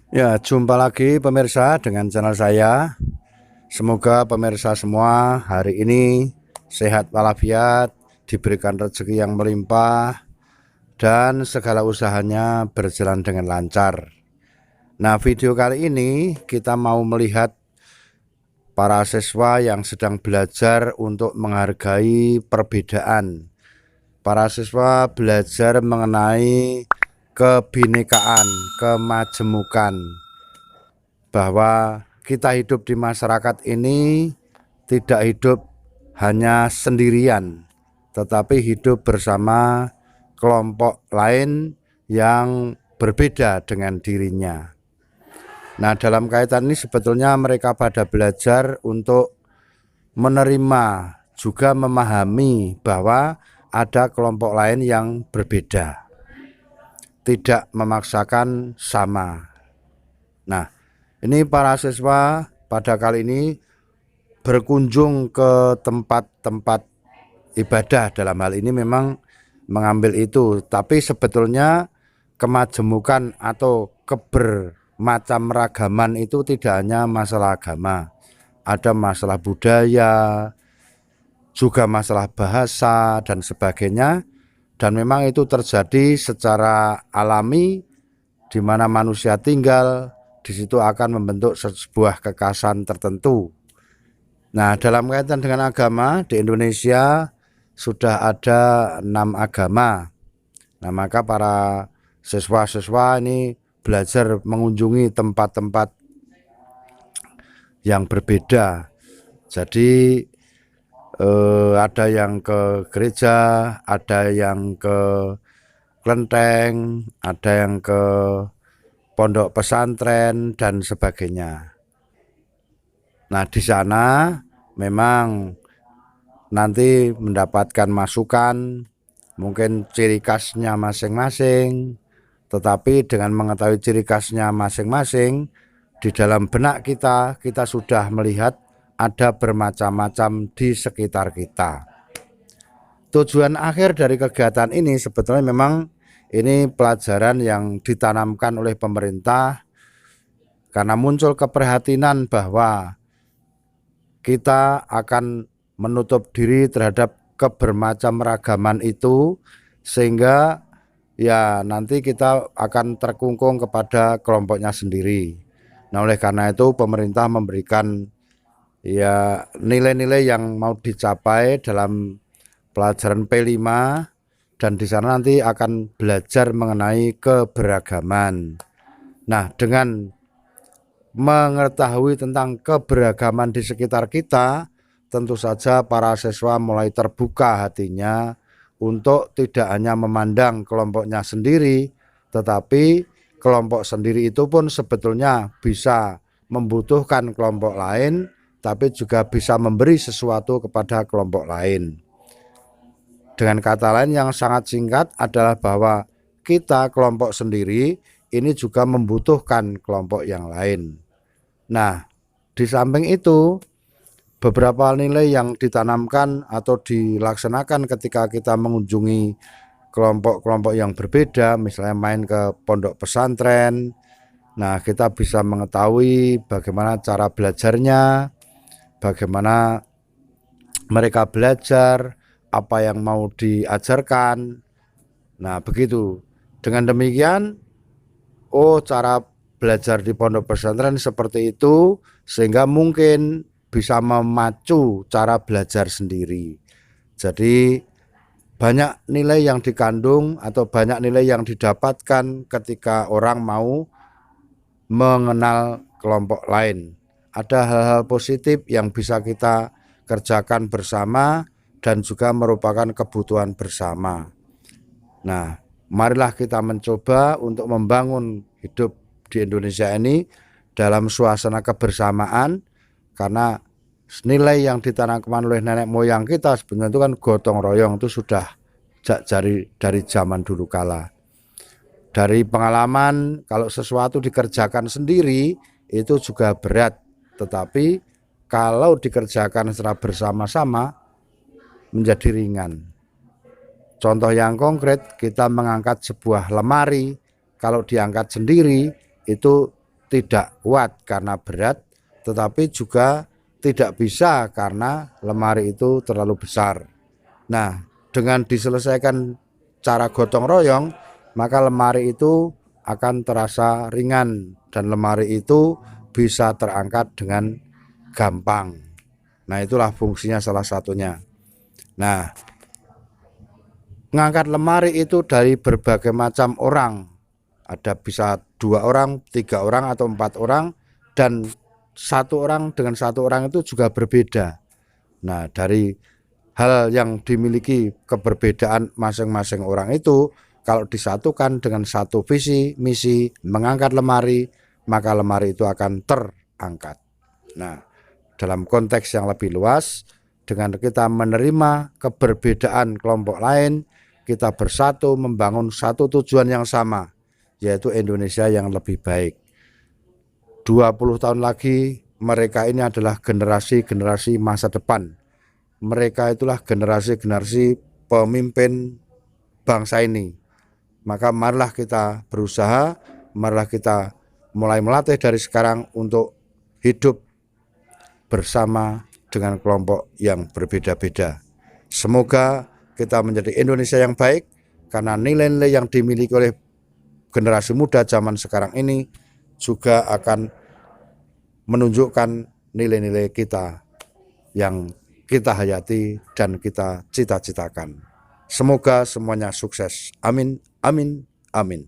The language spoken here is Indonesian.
Ya, jumpa lagi pemirsa dengan channel saya. Semoga pemirsa semua hari ini sehat walafiat, diberikan rezeki yang melimpah, dan segala usahanya berjalan dengan lancar. Nah, video kali ini kita mau melihat para siswa yang sedang belajar untuk menghargai perbedaan. Para siswa belajar mengenai kebinekaan, kemajemukan, bahwa kita hidup di masyarakat ini tidak hidup hanya sendirian, tetapi hidup bersama kelompok lain yang berbeda dengan dirinya. Nah, dalam kaitan ini sebetulnya mereka pada belajar untuk menerima juga memahami bahwa ada kelompok lain yang berbeda, tidak memaksakan sama. Nah, ini para siswa pada kali ini berkunjung ke tempat-tempat ibadah. Dalam hal ini memang mengambil itu, tapi sebetulnya kemajemukan atau kebermacam ragaman itu tidak hanya masalah agama, ada masalah budaya, juga masalah bahasa dan sebagainya. Dan memang itu terjadi secara alami, di mana manusia tinggal, di situ akan membentuk sebuah kekasan tertentu. Nah, dalam kaitan dengan agama di Indonesia sudah ada 6 agama. Nah, maka para siswa-siswa ini belajar mengunjungi tempat-tempat yang berbeda. Jadi ada yang ke gereja, ada yang ke kelenteng, ada yang ke pondok pesantren dan sebagainya. Nah, di sana memang nanti mendapatkan masukan, mungkin ciri khasnya masing-masing, tetapi dengan mengetahui ciri khasnya masing-masing, di dalam benak kita sudah melihat ada bermacam-macam di sekitar kita. Tujuan akhir dari kegiatan ini sebetulnya memang ini pelajaran yang ditanamkan oleh pemerintah karena muncul keprihatinan bahwa kita akan menutup diri terhadap kebermacam ragaman itu, sehingga ya nanti kita akan terkungkung kepada kelompoknya sendiri. Nah, oleh karena itu pemerintah memberikan ya nilai-nilai yang mau dicapai dalam pelajaran P5, dan di sana nanti akan belajar mengenai keberagaman. Nah, dengan mengetahui tentang keberagaman di sekitar kita, tentu saja para siswa mulai terbuka hatinya untuk tidak hanya memandang kelompoknya sendiri, tetapi kelompok sendiri itu pun sebetulnya bisa membutuhkan kelompok lain, tapi juga bisa memberi sesuatu kepada kelompok lain. Dengan kata lain yang sangat singkat adalah bahwa kita kelompok sendiri ini juga membutuhkan kelompok yang lain. Nah, di samping itu beberapa nilai yang ditanamkan atau dilaksanakan ketika kita mengunjungi kelompok-kelompok yang berbeda, misalnya main ke pondok pesantren. Nah, kita bisa mengetahui bagaimana cara belajarnya, bagaimana mereka belajar, apa yang mau diajarkan. Nah, begitu. Dengan demikian, cara belajar di pondok pesantren seperti itu, sehingga mungkin bisa memacu cara belajar sendiri. Jadi banyak nilai yang dikandung atau banyak nilai yang didapatkan ketika orang mau mengenal kelompok lain. Ada hal-hal positif yang bisa kita kerjakan bersama dan juga merupakan kebutuhan bersama. Nah, marilah kita mencoba untuk membangun hidup di Indonesia ini dalam suasana kebersamaan, karena nilai yang ditanamkan oleh nenek moyang kita sebenarnya itu kan gotong royong, itu sudah dari zaman dulu kala. Dari pengalaman, kalau sesuatu dikerjakan sendiri itu juga berat, tetapi kalau dikerjakan secara bersama-sama menjadi ringan. Contoh yang konkret, kita mengangkat sebuah lemari, kalau diangkat sendiri itu tidak kuat karena berat, tetapi juga tidak bisa karena lemari itu terlalu besar. Nah, dengan diselesaikan cara gotong royong, maka lemari itu akan terasa ringan dan lemari itu bisa terangkat dengan gampang. Nah, itulah fungsinya salah satunya. Nah, ngangkat lemari itu dari berbagai macam orang. Ada bisa 2 orang, 3 orang atau 4 orang, dan 1 orang dengan 1 orang itu juga berbeda. Nah, dari hal yang dimiliki keberbedaan masing-masing orang itu, kalau disatukan dengan satu visi, misi, mengangkat lemari, maka lemari itu akan terangkat. Nah, dalam konteks yang lebih luas, dengan kita menerima keberbedaan kelompok lain, kita bersatu membangun satu tujuan yang sama, yaitu Indonesia yang lebih baik. 20 tahun lagi, mereka ini adalah generasi-generasi masa depan. Mereka itulah generasi-generasi pemimpin bangsa ini. Maka marilah kita berusaha, marilah kita mulai melatih dari sekarang untuk hidup bersama dengan kelompok yang berbeda-beda. Semoga kita menjadi Indonesia yang baik, karena nilai-nilai yang dimiliki oleh generasi muda zaman sekarang ini juga akan menunjukkan nilai-nilai kita yang kita hayati dan kita cita-citakan. Semoga semuanya sukses. Amin, amin, amin.